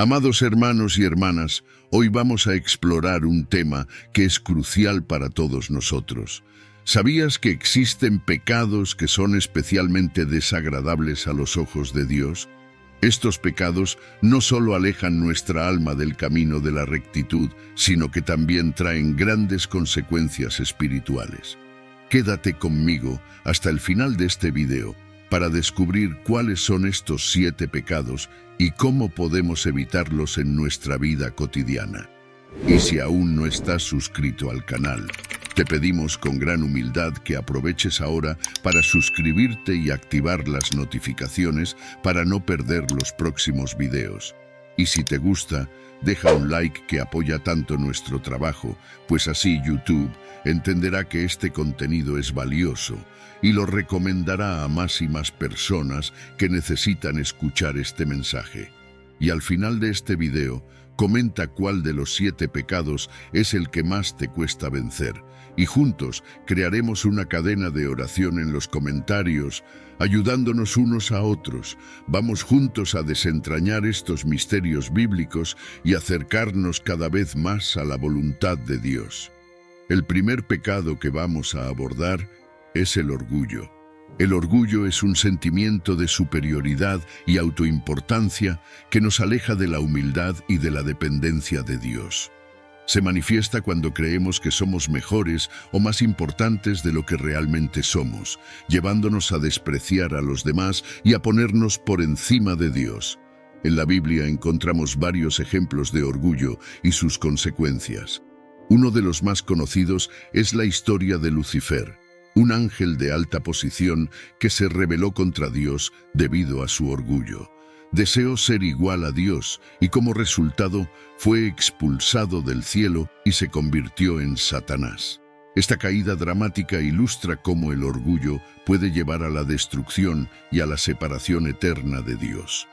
Amados hermanos y hermanas, hoy vamos a explorar un tema que es crucial para todos nosotros. ¿Sabías que existen pecados que son especialmente desagradables a los ojos de Dios? Estos pecados no solo alejan nuestra alma del camino de la rectitud, sino que también traen grandes consecuencias espirituales. Quédate conmigo hasta el final de este video para descubrir cuáles son estos 7 pecados y cómo podemos evitarlos en nuestra vida cotidiana. Y si aún no estás suscrito al canal, te pedimos con gran humildad que aproveches ahora para suscribirte y activar las notificaciones para no perder los próximos videos. Y si te gusta, deja un like que apoya tanto nuestro trabajo, pues así YouTube entenderá que este contenido es valioso y lo recomendará a más y más personas que necesitan escuchar este mensaje. Y al final de este video, comenta cuál de los 7 pecados es el que más te cuesta vencer, y juntos crearemos una cadena de oración en los comentarios, ayudándonos unos a otros. Vamos juntos a desentrañar estos misterios bíblicos y acercarnos cada vez más a la voluntad de Dios. El primer pecado que vamos a abordar es el orgullo. El orgullo es un sentimiento de superioridad y autoimportancia que nos aleja de la humildad y de la dependencia de Dios. Se manifiesta cuando creemos que somos mejores o más importantes de lo que realmente somos, llevándonos a despreciar a los demás y a ponernos por encima de Dios. En la Biblia encontramos varios ejemplos de orgullo y sus consecuencias. Uno de los más conocidos es la historia de Lucifer, un ángel de alta posición que se rebeló contra Dios debido a su orgullo. Deseó ser igual a Dios y como resultado fue expulsado del cielo y se convirtió en Satanás. Esta caída dramática ilustra cómo el orgullo puede llevar a la destrucción y a la separación eterna de Dios.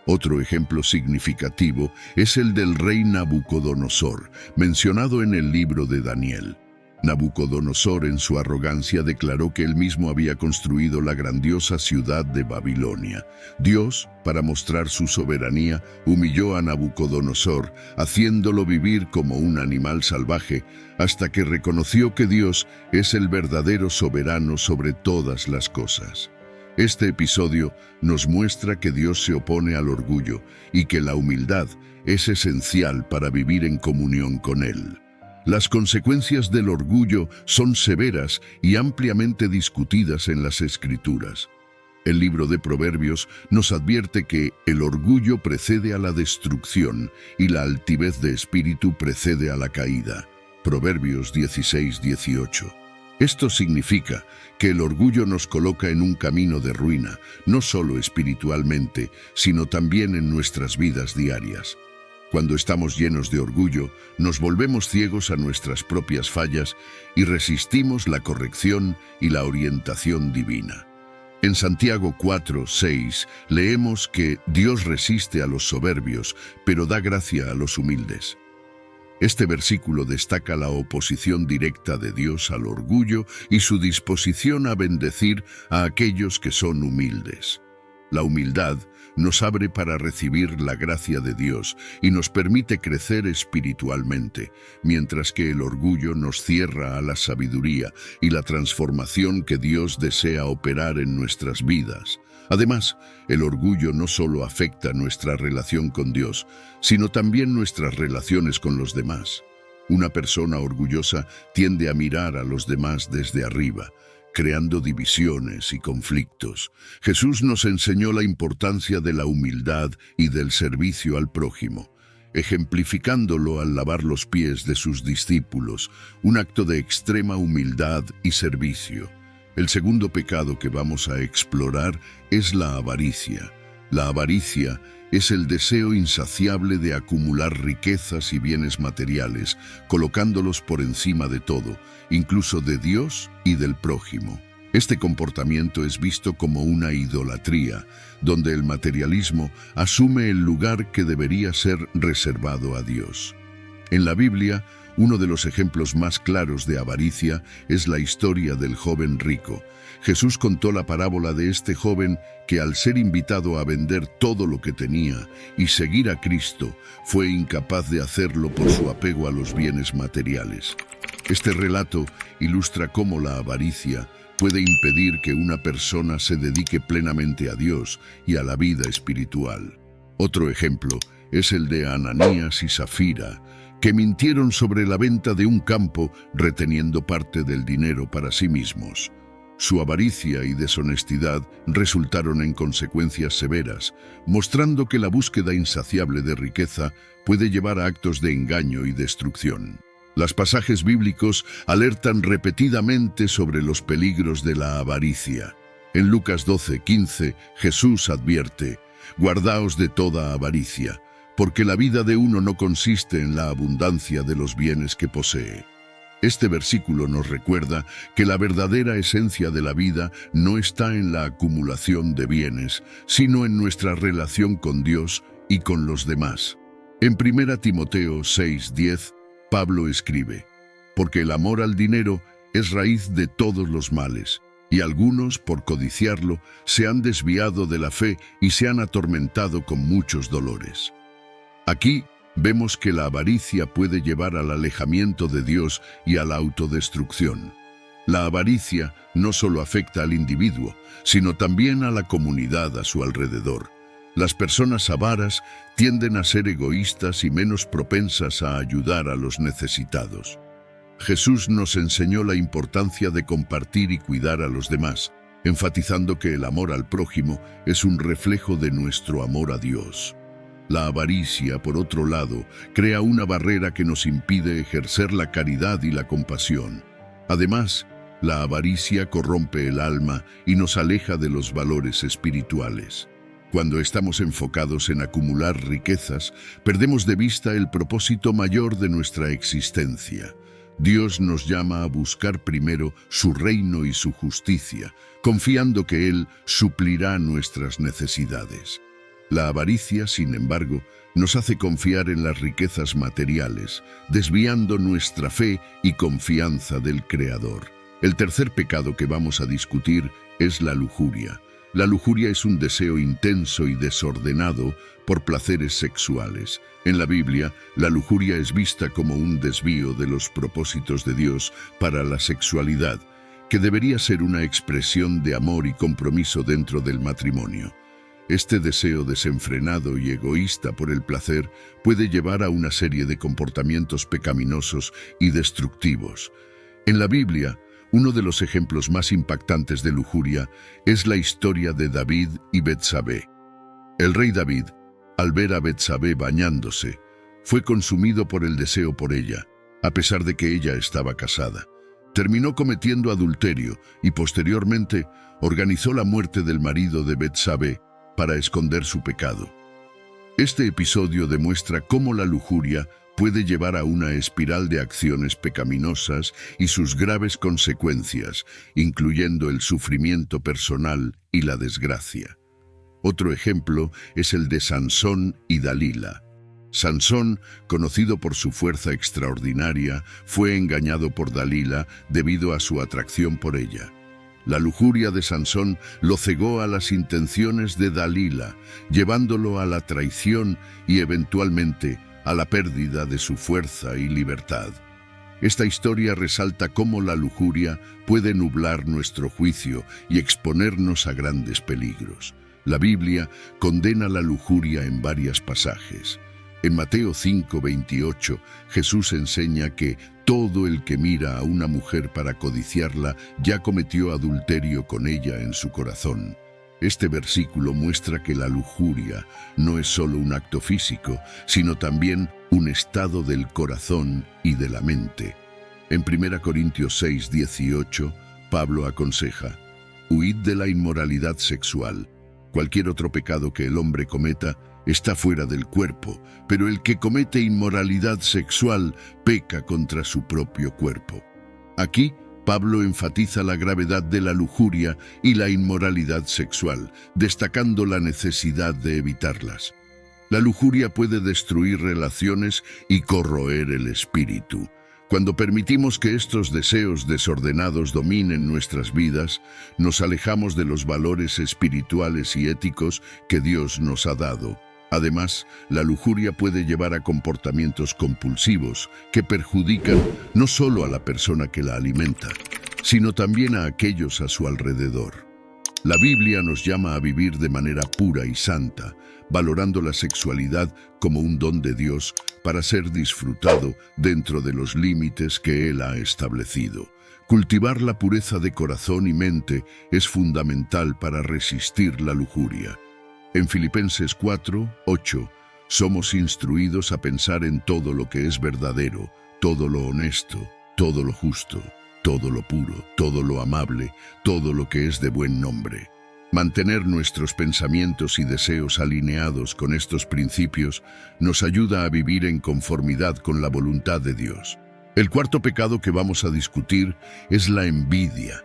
Otro ejemplo significativo es el del rey Nabucodonosor, mencionado en el libro de Daniel. Nabucodonosor, en su arrogancia, declaró que él mismo había construido la grandiosa ciudad de Babilonia. Dios, para mostrar su soberanía, humilló a Nabucodonosor, haciéndolo vivir como un animal salvaje, hasta que reconoció que Dios es el verdadero soberano sobre todas las cosas. Este episodio nos muestra que Dios se opone al orgullo y que la humildad es esencial para vivir en comunión con Él. Las consecuencias del orgullo son severas y ampliamente discutidas en las Escrituras. El libro de Proverbios nos advierte que el orgullo precede a la destrucción y la altivez de espíritu precede a la caída. Proverbios 16:18. Esto significa que el orgullo nos coloca en un camino de ruina, no solo espiritualmente, sino también en nuestras vidas diarias. Cuando estamos llenos de orgullo, nos volvemos ciegos a nuestras propias fallas y resistimos la corrección y la orientación divina. En Santiago 4:6 leemos que Dios resiste a los soberbios, pero da gracia a los humildes. Este versículo destaca la oposición directa de Dios al orgullo y su disposición a bendecir a aquellos que son humildes. La humildad nos abre para recibir la gracia de Dios y nos permite crecer espiritualmente, mientras que el orgullo nos cierra a la sabiduría y la transformación que Dios desea operar en nuestras vidas. Además, el orgullo no solo afecta nuestra relación con Dios, sino también nuestras relaciones con los demás. Una persona orgullosa tiende a mirar a los demás desde arriba, creando divisiones y conflictos. Jesús nos enseñó la importancia de la humildad y del servicio al prójimo, ejemplificándolo al lavar los pies de sus discípulos, un acto de extrema humildad y servicio. El segundo pecado que vamos a explorar es la avaricia. La avaricia es el deseo insaciable de acumular riquezas y bienes materiales, colocándolos por encima de todo, incluso de Dios y del prójimo. Este comportamiento es visto como una idolatría, donde el materialismo asume el lugar que debería ser reservado a Dios. En la Biblia, uno de los ejemplos más claros de avaricia es la historia del joven rico. Jesús contó la parábola de este joven que, al ser invitado a vender todo lo que tenía y seguir a Cristo, fue incapaz de hacerlo por su apego a los bienes materiales. Este relato ilustra cómo la avaricia puede impedir que una persona se dedique plenamente a Dios y a la vida espiritual. Otro ejemplo es el de Ananías y Zafira, que mintieron sobre la venta de un campo reteniendo parte del dinero para sí mismos. Su avaricia y deshonestidad resultaron en consecuencias severas, mostrando que la búsqueda insaciable de riqueza puede llevar a actos de engaño y destrucción. Los pasajes bíblicos alertan repetidamente sobre los peligros de la avaricia. En Lucas 12:15, Jesús advierte: «Guardaos de toda avaricia, porque la vida de uno no consiste en la abundancia de los bienes que posee». Este versículo nos recuerda que la verdadera esencia de la vida no está en la acumulación de bienes, sino en nuestra relación con Dios y con los demás. En 1 Timoteo 6:10, Pablo escribe: «Porque el amor al dinero es raíz de todos los males, y algunos, por codiciarlo, se han desviado de la fe y se han atormentado con muchos dolores». Aquí vemos que la avaricia puede llevar al alejamiento de Dios y a la autodestrucción. La avaricia no solo afecta al individuo, sino también a la comunidad a su alrededor. Las personas avaras tienden a ser egoístas y menos propensas a ayudar a los necesitados. Jesús nos enseñó la importancia de compartir y cuidar a los demás, enfatizando que el amor al prójimo es un reflejo de nuestro amor a Dios. La avaricia, por otro lado, crea una barrera que nos impide ejercer la caridad y la compasión. Además, la avaricia corrompe el alma y nos aleja de los valores espirituales. Cuando estamos enfocados en acumular riquezas, perdemos de vista el propósito mayor de nuestra existencia. Dios nos llama a buscar primero su reino y su justicia, confiando que Él suplirá nuestras necesidades. La avaricia, sin embargo, nos hace confiar en las riquezas materiales, desviando nuestra fe y confianza del Creador. El tercer pecado que vamos a discutir es la lujuria. La lujuria es un deseo intenso y desordenado por placeres sexuales. En la Biblia, la lujuria es vista como un desvío de los propósitos de Dios para la sexualidad, que debería ser una expresión de amor y compromiso dentro del matrimonio. Este deseo desenfrenado y egoísta por el placer puede llevar a una serie de comportamientos pecaminosos y destructivos. En la Biblia, uno de los ejemplos más impactantes de lujuria es la historia de David y Betsabé. El rey David, al ver a Betsabé bañándose, fue consumido por el deseo por ella, a pesar de que ella estaba casada. Terminó cometiendo adulterio y posteriormente organizó la muerte del marido de Betsabé para esconder su pecado. Este episodio demuestra cómo la lujuria puede llevar a una espiral de acciones pecaminosas y sus graves consecuencias, incluyendo el sufrimiento personal y la desgracia. Otro ejemplo es el de Sansón y Dalila. Sansón, conocido por su fuerza extraordinaria, fue engañado por Dalila debido a su atracción por ella. La lujuria de Sansón lo cegó a las intenciones de Dalila, llevándolo a la traición y eventualmente a la pérdida de su fuerza y libertad. Esta historia resalta cómo la lujuria puede nublar nuestro juicio y exponernos a grandes peligros. La Biblia condena la lujuria en varios pasajes. En Mateo 5:28, Jesús enseña que todo el que mira a una mujer para codiciarla ya cometió adulterio con ella en su corazón. Este versículo muestra que la lujuria no es solo un acto físico, sino también un estado del corazón y de la mente. En 1 Corintios 6:18, Pablo aconseja: «Huid de la inmoralidad sexual. Cualquier otro pecado que el hombre cometa está fuera del cuerpo, pero el que comete inmoralidad sexual peca contra su propio cuerpo». Aquí, Pablo enfatiza la gravedad de la lujuria y la inmoralidad sexual, destacando la necesidad de evitarlas. La lujuria puede destruir relaciones y corroer el espíritu. Cuando permitimos que estos deseos desordenados dominen nuestras vidas, nos alejamos de los valores espirituales y éticos que Dios nos ha dado. Además, la lujuria puede llevar a comportamientos compulsivos que perjudican no solo a la persona que la alimenta, sino también a aquellos a su alrededor. La Biblia nos llama a vivir de manera pura y santa, valorando la sexualidad como un don de Dios para ser disfrutado dentro de los límites que Él ha establecido. Cultivar la pureza de corazón y mente es fundamental para resistir la lujuria. En Filipenses 4:8, somos instruidos a pensar en todo lo que es verdadero, todo lo honesto, todo lo justo, todo lo puro, todo lo amable, todo lo que es de buen nombre. Mantener nuestros pensamientos y deseos alineados con estos principios nos ayuda a vivir en conformidad con la voluntad de Dios. El cuarto pecado que vamos a discutir es la envidia.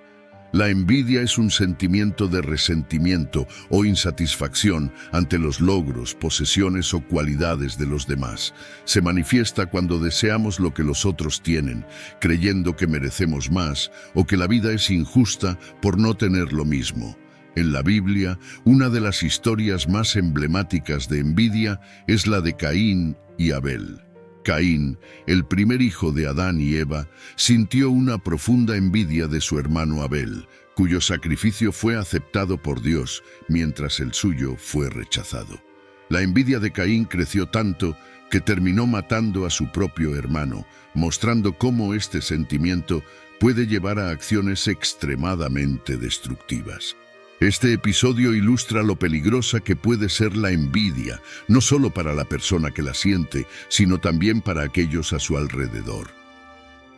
La envidia es un sentimiento de resentimiento o insatisfacción ante los logros, posesiones o cualidades de los demás. Se manifiesta cuando deseamos lo que los otros tienen, creyendo que merecemos más o que la vida es injusta por no tener lo mismo. En la Biblia, una de las historias más emblemáticas de envidia es la de Caín y Abel. Caín, el primer hijo de Adán y Eva, sintió una profunda envidia de su hermano Abel, cuyo sacrificio fue aceptado por Dios, mientras el suyo fue rechazado. La envidia de Caín creció tanto que terminó matando a su propio hermano, mostrando cómo este sentimiento puede llevar a acciones extremadamente destructivas. Este episodio ilustra lo peligrosa que puede ser la envidia, no solo para la persona que la siente, sino también para aquellos a su alrededor.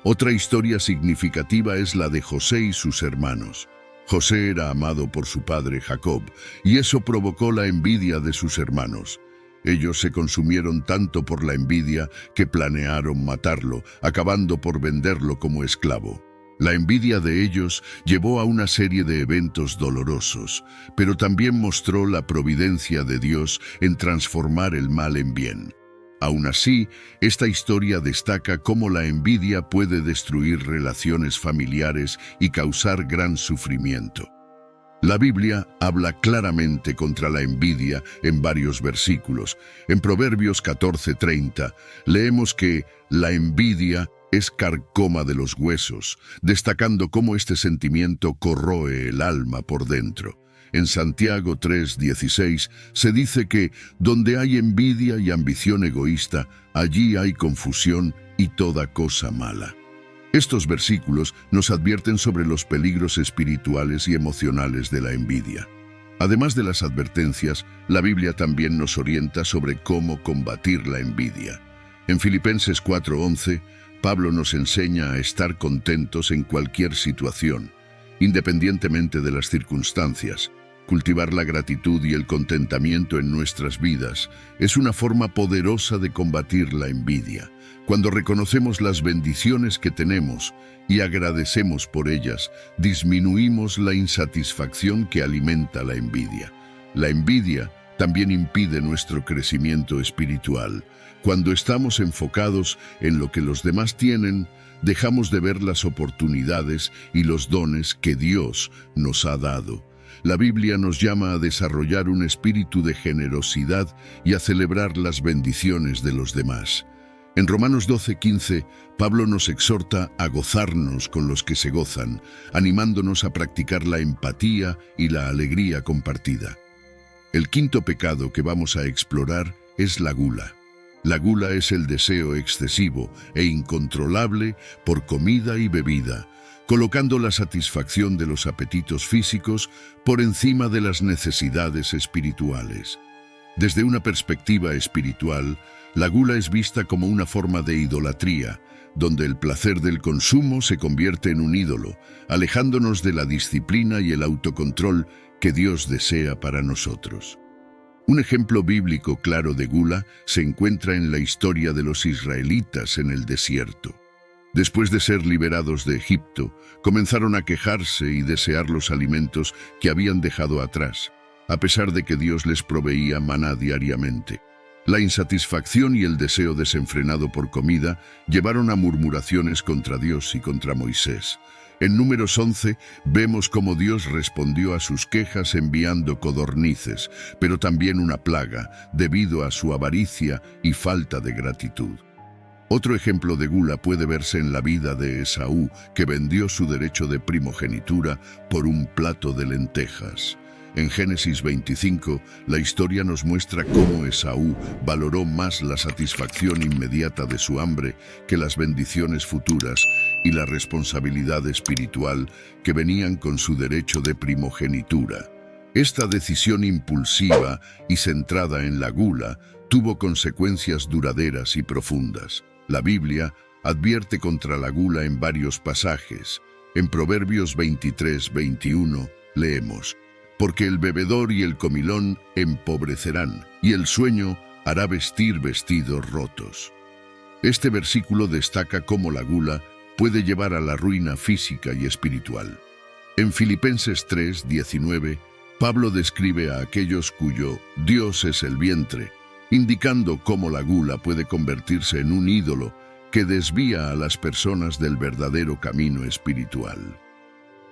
Otra historia significativa es la de José y sus hermanos. José era amado por su padre Jacob, y eso provocó la envidia de sus hermanos. Ellos se consumieron tanto por la envidia que planearon matarlo, acabando por venderlo como esclavo. La envidia de ellos llevó a una serie de eventos dolorosos, pero también mostró la providencia de Dios en transformar el mal en bien. Aún así, esta historia destaca cómo la envidia puede destruir relaciones familiares y causar gran sufrimiento. La Biblia habla claramente contra la envidia en varios versículos. En Proverbios 14:30 leemos que la envidia es carcoma de los huesos, destacando cómo este sentimiento corroe el alma por dentro. En Santiago 3:16 se dice que donde hay envidia y ambición egoísta, allí hay confusión y toda cosa mala. Estos versículos nos advierten sobre los peligros espirituales y emocionales de la envidia. Además de las advertencias, la Biblia también nos orienta sobre cómo combatir la envidia. En Filipenses 4:11, Pablo nos enseña a estar contentos en cualquier situación, independientemente de las circunstancias. Cultivar la gratitud y el contentamiento en nuestras vidas es una forma poderosa de combatir la envidia. Cuando reconocemos las bendiciones que tenemos y agradecemos por ellas, disminuimos la insatisfacción que alimenta la envidia. La envidia también impide nuestro crecimiento espiritual. Cuando estamos enfocados en lo que los demás tienen, dejamos de ver las oportunidades y los dones que Dios nos ha dado. La Biblia nos llama a desarrollar un espíritu de generosidad y a celebrar las bendiciones de los demás. En Romanos 12:15, Pablo nos exhorta a gozarnos con los que se gozan, animándonos a practicar la empatía y la alegría compartida. El quinto pecado que vamos a explorar es la gula. La gula es el deseo excesivo e incontrolable por comida y bebida, colocando la satisfacción de los apetitos físicos por encima de las necesidades espirituales. Desde una perspectiva espiritual, la gula es vista como una forma de idolatría, donde el placer del consumo se convierte en un ídolo, alejándonos de la disciplina y el autocontrol que Dios desea para nosotros. Un ejemplo bíblico claro de gula se encuentra en la historia de los israelitas en el desierto. Después de ser liberados de Egipto, comenzaron a quejarse y desear los alimentos que habían dejado atrás, a pesar de que Dios les proveía maná diariamente. La insatisfacción y el deseo desenfrenado por comida llevaron a murmuraciones contra Dios y contra Moisés. En Números 11 vemos cómo Dios respondió a sus quejas enviando codornices, pero también una plaga, debido a su avaricia y falta de gratitud. Otro ejemplo de gula puede verse en la vida de Esaú, que vendió su derecho de primogenitura por un plato de lentejas. En Génesis 25, la historia nos muestra cómo Esaú valoró más la satisfacción inmediata de su hambre que las bendiciones futuras y la responsabilidad espiritual que venían con su derecho de primogenitura. Esta decisión impulsiva y centrada en la gula tuvo consecuencias duraderas y profundas. La Biblia advierte contra la gula en varios pasajes. En Proverbios 23-21 leemos: porque el bebedor y el comilón empobrecerán, y el sueño hará vestir vestidos rotos. Este versículo destaca cómo la gula puede llevar a la ruina física y espiritual. En Filipenses 3:19, Pablo describe a aquellos cuyo Dios es el vientre, indicando cómo la gula puede convertirse en un ídolo que desvía a las personas del verdadero camino espiritual.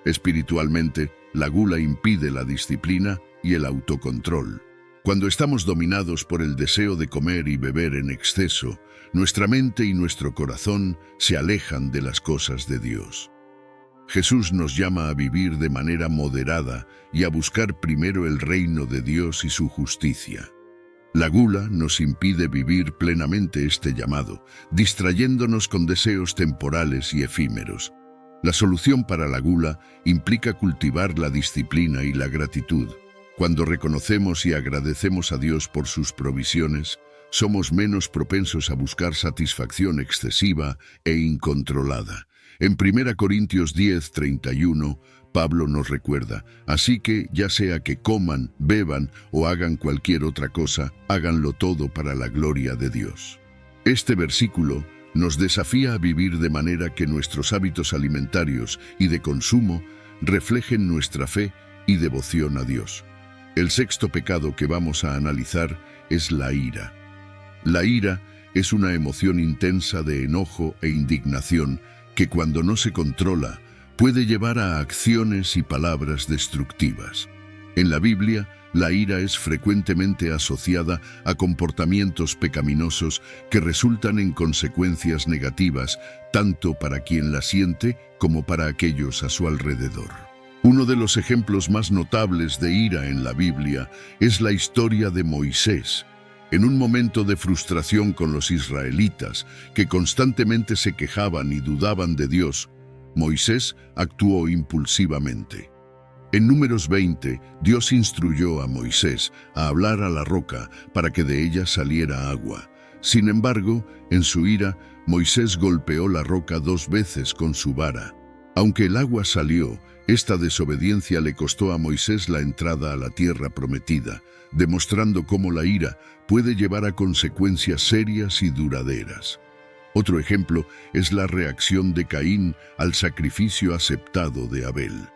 Espiritualmente, la gula impide la disciplina y el autocontrol. Cuando estamos dominados por el deseo de comer y beber en exceso, nuestra mente y nuestro corazón se alejan de las cosas de Dios. Jesús nos llama a vivir de manera moderada y a buscar primero el reino de Dios y su justicia. La gula nos impide vivir plenamente este llamado, distrayéndonos con deseos temporales y efímeros. La solución para la gula implica cultivar la disciplina y la gratitud. Cuando reconocemos y agradecemos a Dios por sus provisiones, somos menos propensos a buscar satisfacción excesiva e incontrolada. En 1 Corintios 10:31, Pablo nos recuerda: así que, ya sea que coman, beban o hagan cualquier otra cosa, háganlo todo para la gloria de Dios. Este versículo nos desafía a vivir de manera que nuestros hábitos alimentarios y de consumo reflejen nuestra fe y devoción a Dios. El sexto pecado que vamos a analizar es la ira. La ira es una emoción intensa de enojo e indignación que, cuando no se controla, puede llevar a acciones y palabras destructivas. En la Biblia, la ira es frecuentemente asociada a comportamientos pecaminosos que resultan en consecuencias negativas, tanto para quien la siente como para aquellos a su alrededor. Uno de los ejemplos más notables de ira en la Biblia es la historia de Moisés. En un momento de frustración con los israelitas, que constantemente se quejaban y dudaban de Dios, Moisés actuó impulsivamente. En Números 20, Dios instruyó a Moisés a hablar a la roca para que de ella saliera agua. Sin embargo, en su ira, Moisés golpeó la roca 2 veces con su vara. Aunque el agua salió, esta desobediencia le costó a Moisés la entrada a la tierra prometida, demostrando cómo la ira puede llevar a consecuencias serias y duraderas. Otro ejemplo es la reacción de Caín al sacrificio aceptado de Abel.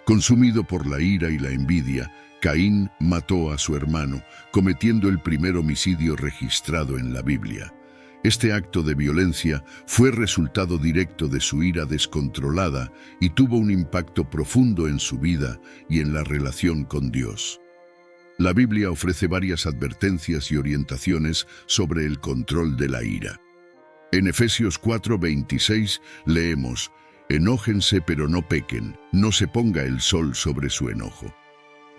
Consumido por la ira y la envidia, Caín mató a su hermano, cometiendo el primer homicidio registrado en la Biblia. Este acto de violencia fue resultado directo de su ira descontrolada y tuvo un impacto profundo en su vida y en la relación con Dios. La Biblia ofrece varias advertencias y orientaciones sobre el control de la ira. En Efesios 4:26 leemos: enójense pero no pequen, no se ponga el sol sobre su enojo.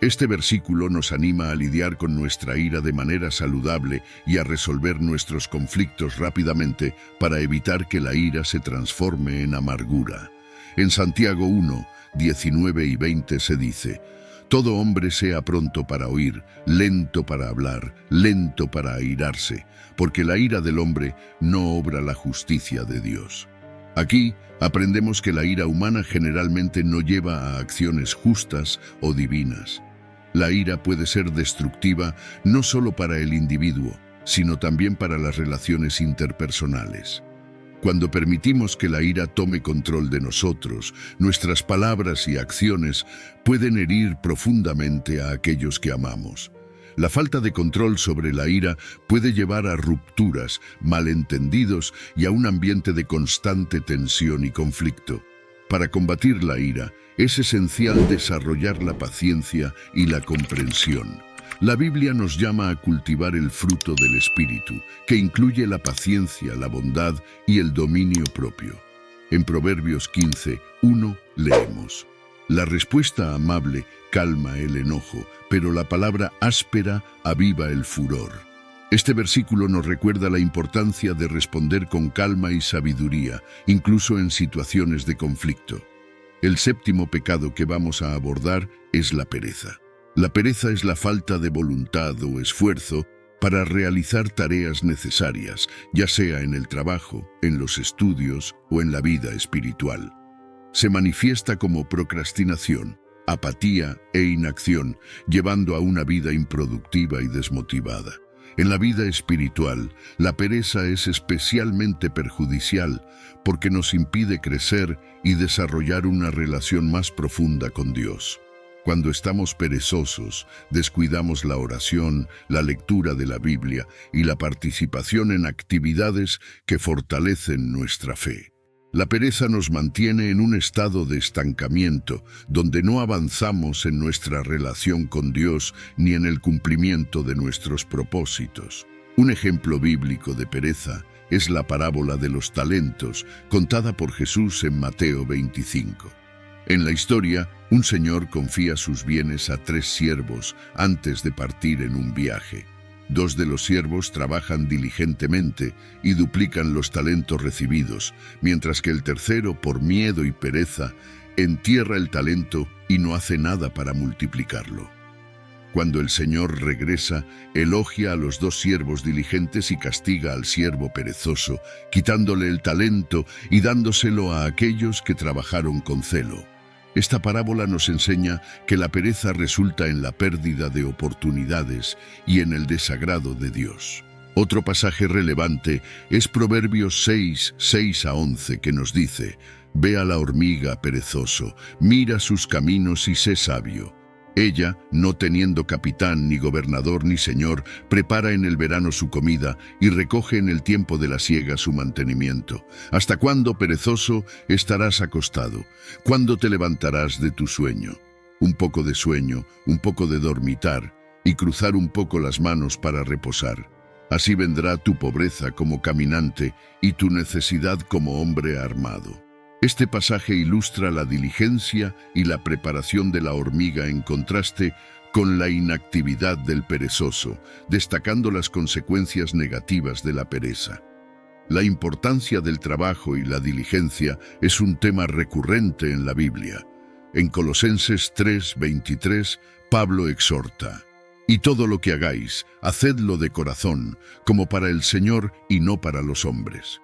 Este versículo nos anima a lidiar con nuestra ira de manera saludable y a resolver nuestros conflictos rápidamente para evitar que la ira se transforme en amargura. En Santiago 1:19 y 20 se dice: todo hombre sea pronto para oír, lento para hablar, lento para airarse, porque la ira del hombre no obra la justicia de Dios. Aquí aprendemos que la ira humana generalmente no lleva a acciones justas o divinas. La ira puede ser destructiva no solo para el individuo, sino también para las relaciones interpersonales. Cuando permitimos que la ira tome control de nosotros, nuestras palabras y acciones pueden herir profundamente a aquellos que amamos. La falta de control sobre la ira puede llevar a rupturas, malentendidos y a un ambiente de constante tensión y conflicto. Para combatir la ira, es esencial desarrollar la paciencia y la comprensión. La Biblia nos llama a cultivar el fruto del Espíritu, que incluye la paciencia, la bondad y el dominio propio. En Proverbios 15:1 leemos: la respuesta amable calma el enojo, pero la palabra áspera aviva el furor. Este versículo nos recuerda la importancia de responder con calma y sabiduría, incluso en situaciones de conflicto. El séptimo pecado que vamos a abordar es la pereza. La pereza es la falta de voluntad o esfuerzo para realizar tareas necesarias, ya sea en el trabajo, en los estudios o en la vida espiritual. Se manifiesta como procrastinación, apatía e inacción, llevando a una vida improductiva y desmotivada. En la vida espiritual, la pereza es especialmente perjudicial porque nos impide crecer y desarrollar una relación más profunda con Dios. Cuando estamos perezosos, descuidamos la oración, la lectura de la Biblia y la participación en actividades que fortalecen nuestra fe. La pereza nos mantiene en un estado de estancamiento, donde no avanzamos en nuestra relación con Dios ni en el cumplimiento de nuestros propósitos. Un ejemplo bíblico de pereza es la parábola de los talentos, contada por Jesús en Mateo 25. En la historia, un señor confía sus bienes a 3 siervos antes de partir en un viaje. 2 de los siervos trabajan diligentemente y duplican los talentos recibidos, mientras que el tercero, por miedo y pereza, entierra el talento y no hace nada para multiplicarlo. Cuando el Señor regresa, elogia a los 2 siervos diligentes y castiga al siervo perezoso, quitándole el talento y dándoselo a aquellos que trabajaron con celo. Esta parábola nos enseña que la pereza resulta en la pérdida de oportunidades y en el desagrado de Dios. Otro pasaje relevante es Proverbios 6:6-11, que nos dice: «Ve a la hormiga, perezoso, mira sus caminos y sé sabio. Ella, no teniendo capitán, ni gobernador, ni señor, prepara en el verano su comida y recoge en el tiempo de la siega su mantenimiento. ¿Hasta cuándo, perezoso, estarás acostado? ¿Cuándo te levantarás de tu sueño? Un poco de sueño, un poco de dormitar y cruzar un poco las manos para reposar. Así vendrá tu pobreza como caminante y tu necesidad como hombre armado». Este pasaje ilustra la diligencia y la preparación de la hormiga en contraste con la inactividad del perezoso, destacando las consecuencias negativas de la pereza. La importancia del trabajo y la diligencia es un tema recurrente en la Biblia. En Colosenses 3:23, Pablo exhorta: «Y todo lo que hagáis, hacedlo de corazón, como para el Señor y no para los hombres».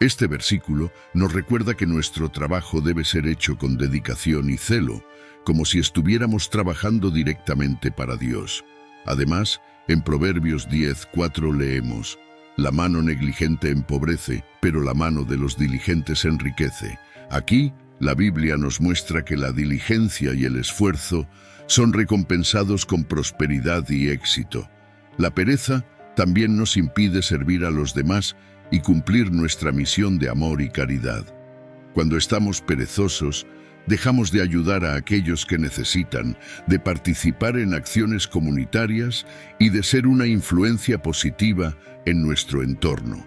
Este versículo nos recuerda que nuestro trabajo debe ser hecho con dedicación y celo, como si estuviéramos trabajando directamente para Dios. Además, en Proverbios 10:4 leemos: «La mano negligente empobrece, pero la mano de los diligentes enriquece». Aquí, la Biblia nos muestra que la diligencia y el esfuerzo son recompensados con prosperidad y éxito. La pereza también nos impide servir a los demás y cumplir nuestra misión de amor y caridad. Cuando estamos perezosos, dejamos de ayudar a aquellos que necesitan, de participar en acciones comunitarias y de ser una influencia positiva en nuestro entorno.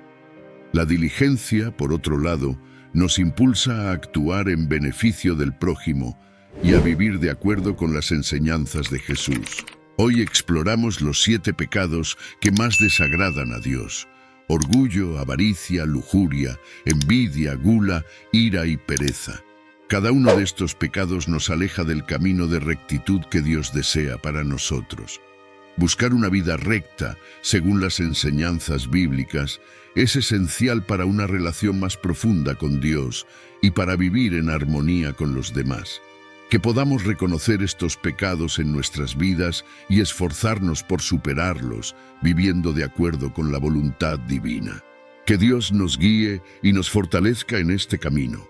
La diligencia, por otro lado, nos impulsa a actuar en beneficio del prójimo y a vivir de acuerdo con las enseñanzas de Jesús. Hoy exploramos los 7 pecados que más desagradan a Dios: orgullo, avaricia, lujuria, envidia, gula, ira y pereza. Cada uno de estos pecados nos aleja del camino de rectitud que Dios desea para nosotros. Buscar una vida recta, según las enseñanzas bíblicas, es esencial para una relación más profunda con Dios y para vivir en armonía con los demás. Que podamos reconocer estos pecados en nuestras vidas y esforzarnos por superarlos, viviendo de acuerdo con la voluntad divina. Que Dios nos guíe y nos fortalezca en este camino.